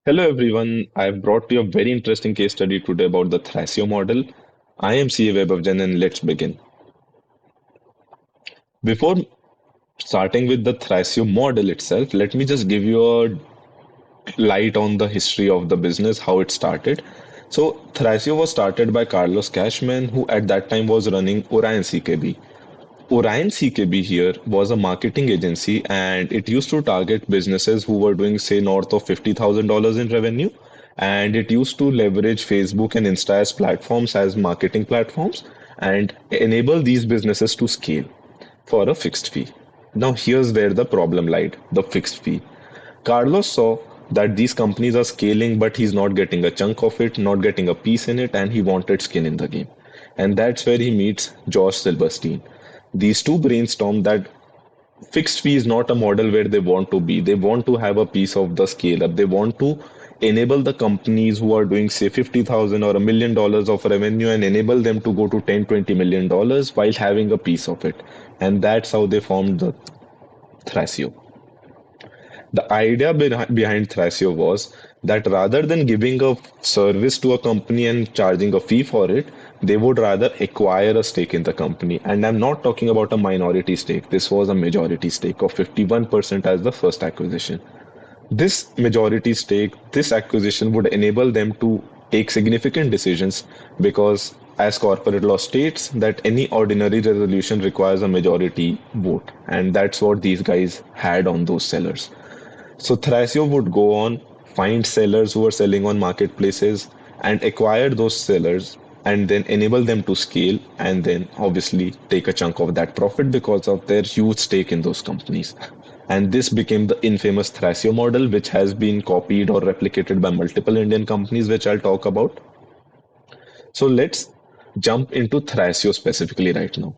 Hello everyone, I've brought you a very interesting case study today about the Thrasio model. I am CA Vaibhav Jain and let's begin. Before starting with the Thrasio model itself, let me just give you a light on the history of the business, how it started. So Thrasio was started by Carlos Cashman, who at that time was running Orion CKB. Orion CKB here was a marketing agency and it used to target businesses who were doing, say, north of $50,000 in revenue. And it used to leverage Facebook and Insta as platforms as marketing platforms and enable these businesses to scale for a fixed fee. Now, here's where the problem lied, the fixed fee. Carlos saw that these companies are scaling, but he's not getting a chunk of it, not getting a piece in it, and he wanted skin in the game. And that's where he meets Josh Silverstein. These two brainstorm that fixed fee is not a model where they want to be. They want to have a piece of the scale up. They want to enable the companies who are doing, say, 50,000 or $1 million of revenue and enable them to go to 10, $20 million while having a piece of it. And that's how they formed the Thrasio. The idea behind Thrasio was that rather than giving a service to a company and charging a fee for it, they would rather acquire a stake in the company. And I'm not talking about a minority stake. This was a majority stake of 51% as the first acquisition. This majority stake, this acquisition would enable them to take significant decisions because, as corporate law states, that any ordinary resolution requires a majority vote. And that's what these guys had on those sellers. So Thrasio would go on, find sellers who are selling on marketplaces and acquire those sellers and then enable them to scale and then obviously take a chunk of that profit because of their huge stake in those companies. And this became the infamous Thrasio model, which has been copied or replicated by multiple Indian companies, which I'll talk about. So let's jump into Thrasio specifically right now.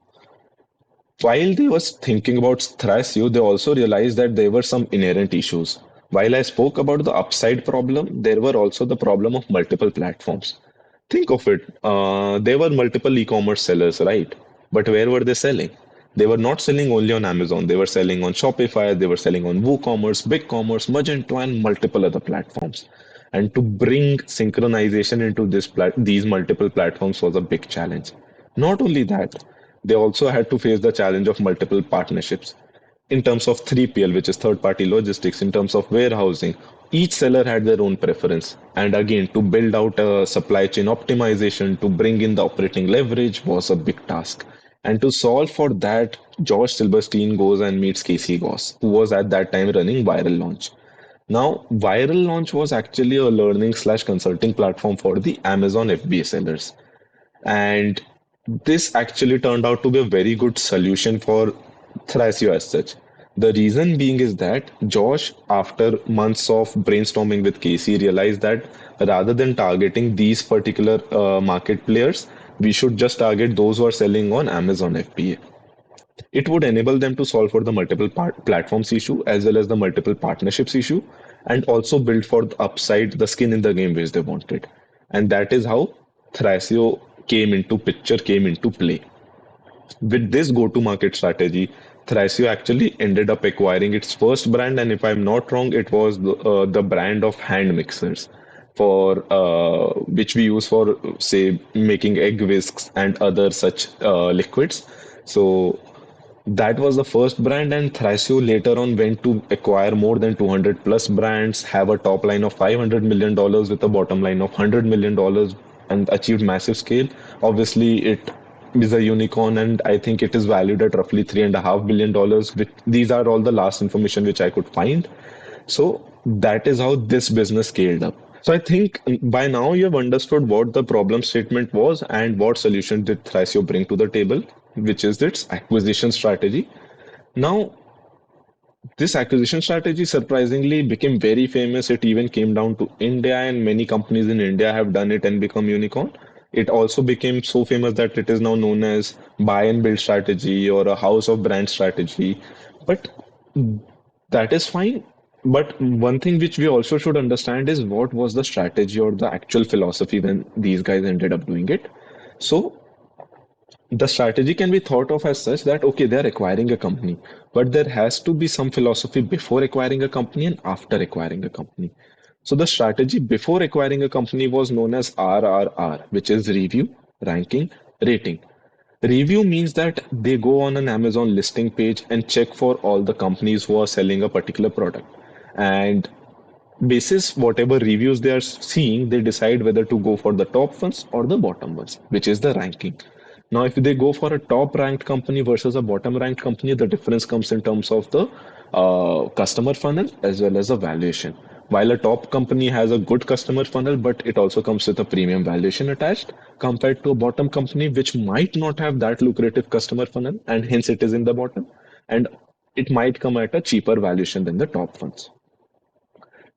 While they was thinking about Thrasio, they also realized that there were some inherent issues. While I spoke about the upside problem, there were also the problem of multiple platforms. Think of it. There were multiple e-commerce sellers, right? But where were they selling? They were not selling only on Amazon. They were selling on Shopify. They were selling on WooCommerce, BigCommerce, Magento, and multiple other platforms. And to bring synchronization into these multiple platforms was a big challenge. Not only that, they also had to face the challenge of multiple partnerships. In terms of 3PL, which is third party logistics, in terms of warehousing, each seller had their own preference. And again, to build out a supply chain optimization, to bring in the operating leverage was a big task. And to solve for that, Josh Silverstein goes and meets Casey Goss, who was at that time running Viral Launch. Now, Viral Launch was actually a learning slash consulting platform for the Amazon FBA sellers. And this actually turned out to be a very good solution for Thrasio as such. The reason being is that Josh, after months of brainstorming with Casey, realized that rather than targeting these particular market players, we should just target those who are selling on Amazon FBA. It would enable them to solve for the multiple platforms issue as well as the multiple partnerships issue, and also build for the upside, the skin in the game which they wanted. And that is how Thrasio came into play. With this go-to-market strategy, Thrasio actually ended up acquiring its first brand, and if I'm not wrong, it was the brand of hand mixers for which we use for, say, making egg whisks and other such liquids. So that was the first brand, and Thrasio later on went to acquire more than 200 plus brands, have a top line of $500 million with a bottom line of $100 million, and achieved massive scale. Obviously, it is a unicorn, and I think it is valued at roughly $3.5 billion. These are all the last information which I could find. So that is how this business scaled up. So I think by now you have understood what the problem statement was and what solution did Thrasio bring to the table, which is its acquisition strategy. Now, this acquisition strategy surprisingly became very famous. It even came down to India, and many companies in India have done it and become unicorn. It also became so famous that it is now known as buy and build strategy or a house of brand strategy. But that is fine. But one thing which we also should understand is what was the strategy or the actual philosophy when these guys ended up doing it. So the strategy can be thought of as such that, okay, they're acquiring a company, but there has to be some philosophy before acquiring a company and after acquiring a company. So the strategy before acquiring a company was known as RRR, which is review, ranking, rating. Review means that they go on an Amazon listing page and check for all the companies who are selling a particular product. And basis whatever reviews they are seeing, they decide whether to go for the top ones or the bottom ones, which is the ranking. Now, if they go for a top ranked company versus a bottom ranked company, the difference comes in terms of the customer funnel as well as the valuation. While a top company has a good customer funnel, but it also comes with a premium valuation attached compared to a bottom company, which might not have that lucrative customer funnel, and hence it is in the bottom. And it might come at a cheaper valuation than the top ones.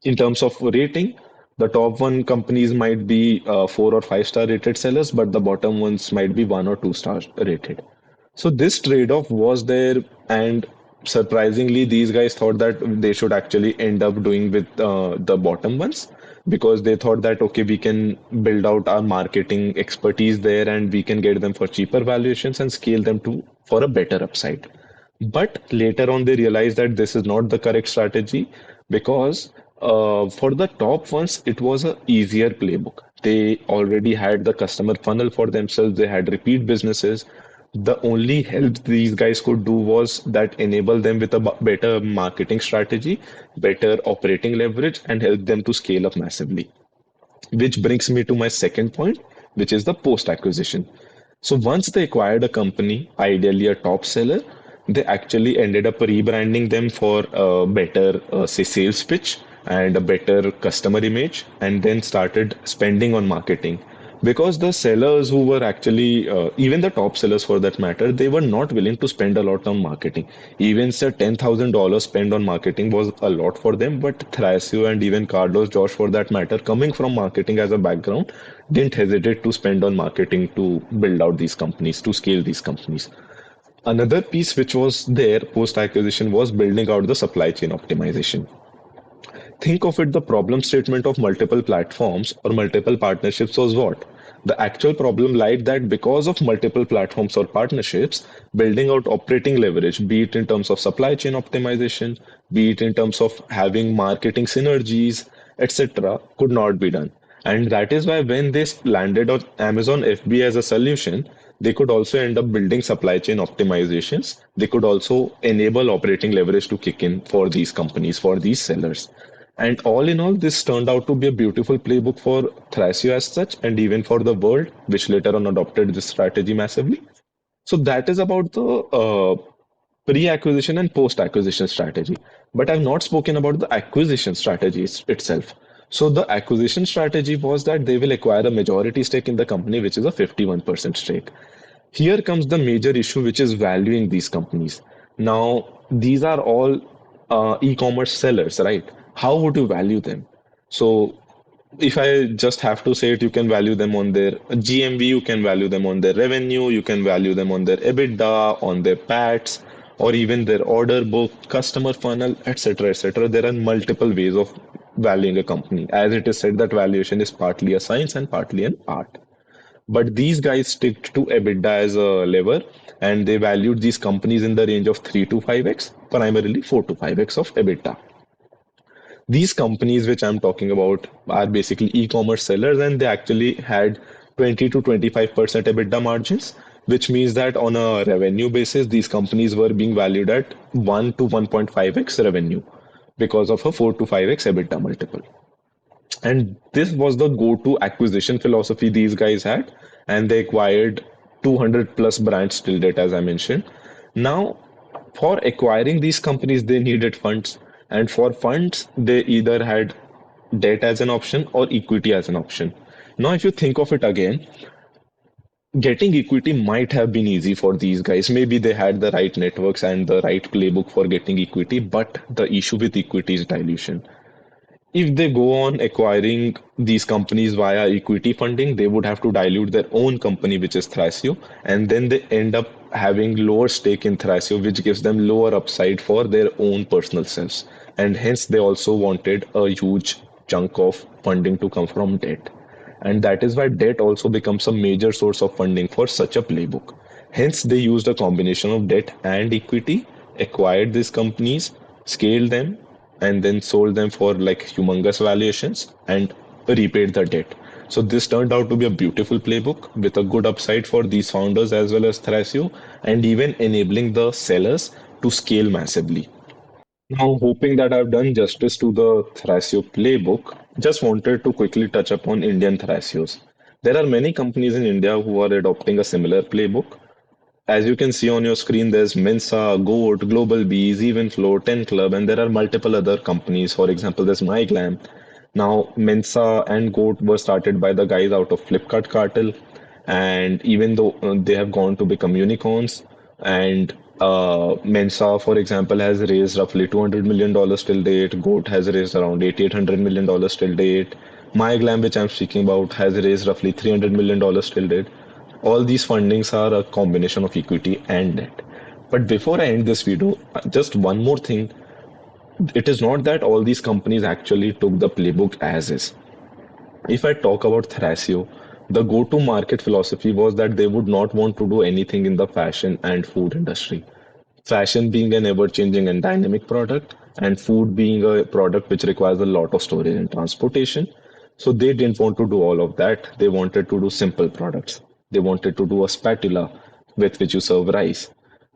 In terms of rating, the top one companies might be 4 or 5 star rated sellers, but the bottom ones might be 1 or 2 star rated. So this trade-off was there, and surprisingly, these guys thought that they should actually end up doing with the bottom ones because they thought that okay, we can build out our marketing expertise there and we can get them for cheaper valuations and scale them to for a better upside. But later on, they realized that this is not the correct strategy because for the top ones, it was a easier playbook. They already had the customer funnel for themselves. They had repeat businesses. The only help these guys could do was that enable them with a better marketing strategy, better operating leverage, and help them to scale up massively. Which brings me to my second point, which is the post acquisition. So once they acquired a company, ideally a top seller, they actually ended up rebranding them for a better, say, sales pitch and a better customer image, and then started spending on marketing. Because the sellers who were actually, even the top sellers for that matter, they were not willing to spend a lot on marketing. Even say $10,000 spent on marketing was a lot for them, but Thrasio and even Carlos, Josh for that matter, coming from marketing as a background, didn't hesitate to spend on marketing to build out these companies, to scale these companies. Another piece which was there post acquisition was building out the supply chain optimization. Think of it, the problem statement of multiple platforms or multiple partnerships was what? The actual problem lied that because of multiple platforms or partnerships, building out operating leverage, be it in terms of supply chain optimization, be it in terms of having marketing synergies, etc., could not be done. And that is why when they landed on Amazon FB as a solution, they could also end up building supply chain optimizations. They could also enable operating leverage to kick in for these companies, for these sellers. And all in all, this turned out to be a beautiful playbook for Thrasio as such, and even for the world, which later on adopted this strategy massively. So that is about the pre-acquisition and post-acquisition strategy. But I've not spoken about the acquisition strategies itself. So the acquisition strategy was that they will acquire a majority stake in the company, which is a 51% stake. Here comes the major issue, which is valuing these companies. Now, these are all e-commerce sellers, right? How would you value them? So, if I just have to say it, you can value them on their GMV, you can value them on their revenue, you can value them on their EBITDA, on their PATs, or even their order book, customer funnel, etc., etc. There are multiple ways of valuing a company. As it is said that valuation is partly a science and partly an art. But these guys stick to EBITDA as a lever, and they valued these companies in the range of 3 to 5x, primarily 4 to 5x of EBITDA. These companies, which I'm talking about, are basically e-commerce sellers, and they actually had 20 to 25% EBITDA margins, which means that on a revenue basis, these companies were being valued at 1 to 1.5x revenue because of a 4 to 5x EBITDA multiple. And this was the go-to acquisition philosophy these guys had, and they acquired 200 plus brands till date, as I mentioned. Now, for acquiring these companies, they needed funds, and for funds, they either had debt as an option or equity as an option. Now, if you think of it again, getting equity might have been easy for these guys. Maybe they had the right networks and the right playbook for getting equity, but the issue with equity is dilution. If they go on acquiring these companies via equity funding, they would have to dilute their own company, which is Thrasio, and then they end up having lower stake in Thrasio, which gives them lower upside for their own personal selves. And hence, they also wanted a huge chunk of funding to come from debt. And that is why debt also becomes a major source of funding for such a playbook. Hence, they used a combination of debt and equity, acquired these companies, scaled them, and then sold them for like humongous valuations and repaid the debt. So this turned out to be a beautiful playbook with a good upside for these founders as well as Thrasio, and even enabling the sellers to scale massively. Now, hoping that I've done justice to the Thrasio playbook, just wanted to quickly touch upon Indian Thrasios. There are many companies in India who are adopting a similar playbook. As you can see on your screen, there's Mensa, Goat, Global Bees, Evenflow, 10 Club, and there are multiple other companies. For example, there's MyGlam. Now, Mensa and Goat were started by the guys out of Flipkart Cartel, and even though they have gone to become unicorns, and Mensa, for example, has raised roughly $200 million till date. Goat has raised around $800 million till date. MyGlam, which I'm speaking about, has raised roughly $300 million till date. All these fundings are a combination of equity and debt. But before I end this video, just one more thing. It is not that all these companies actually took the playbook as is. If I talk about Thrasio, the go-to market philosophy was that they would not want to do anything in the fashion and food industry. Fashion being an ever-changing and dynamic product, and food being a product which requires a lot of storage and transportation. So they didn't want to do all of that. They wanted to do simple products. They wanted to do a spatula with which you serve rice.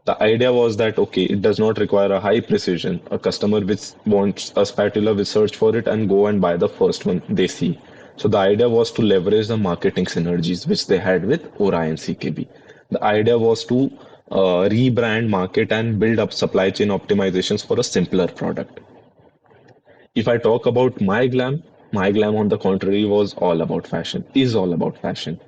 The idea was that okay, it does not require a high precision. A customer which wants a spatula will search for it and go and buy the first one they see. So the idea was to leverage the marketing synergies which they had with Ora and CKB. The idea was to rebrand, market, and build up supply chain optimizations for a simpler product. If I talk about my glam on the contrary was all about fashion, is all about fashion.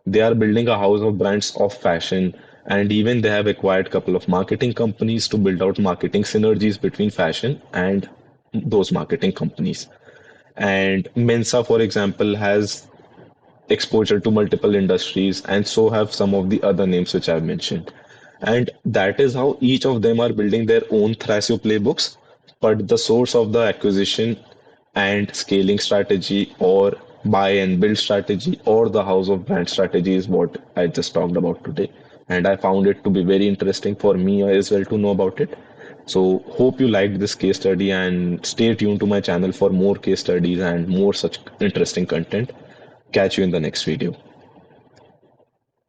They are building a house of brands of fashion, and even they have acquired a couple of marketing companies to build out marketing synergies between fashion and those marketing companies. And Mensa, for example, has exposure to multiple industries, and so have some of the other names which I've mentioned. And that is how each of them are building their own Thrasio playbooks. But the source of the acquisition and scaling strategy, or buy and build strategy, or the house of brand strategy is what I just talked about today. And I found it to be very interesting for me as well to know about it. So, hope you liked this case study and stay tuned to my channel for more case studies and more such interesting content. Catch you in the next video.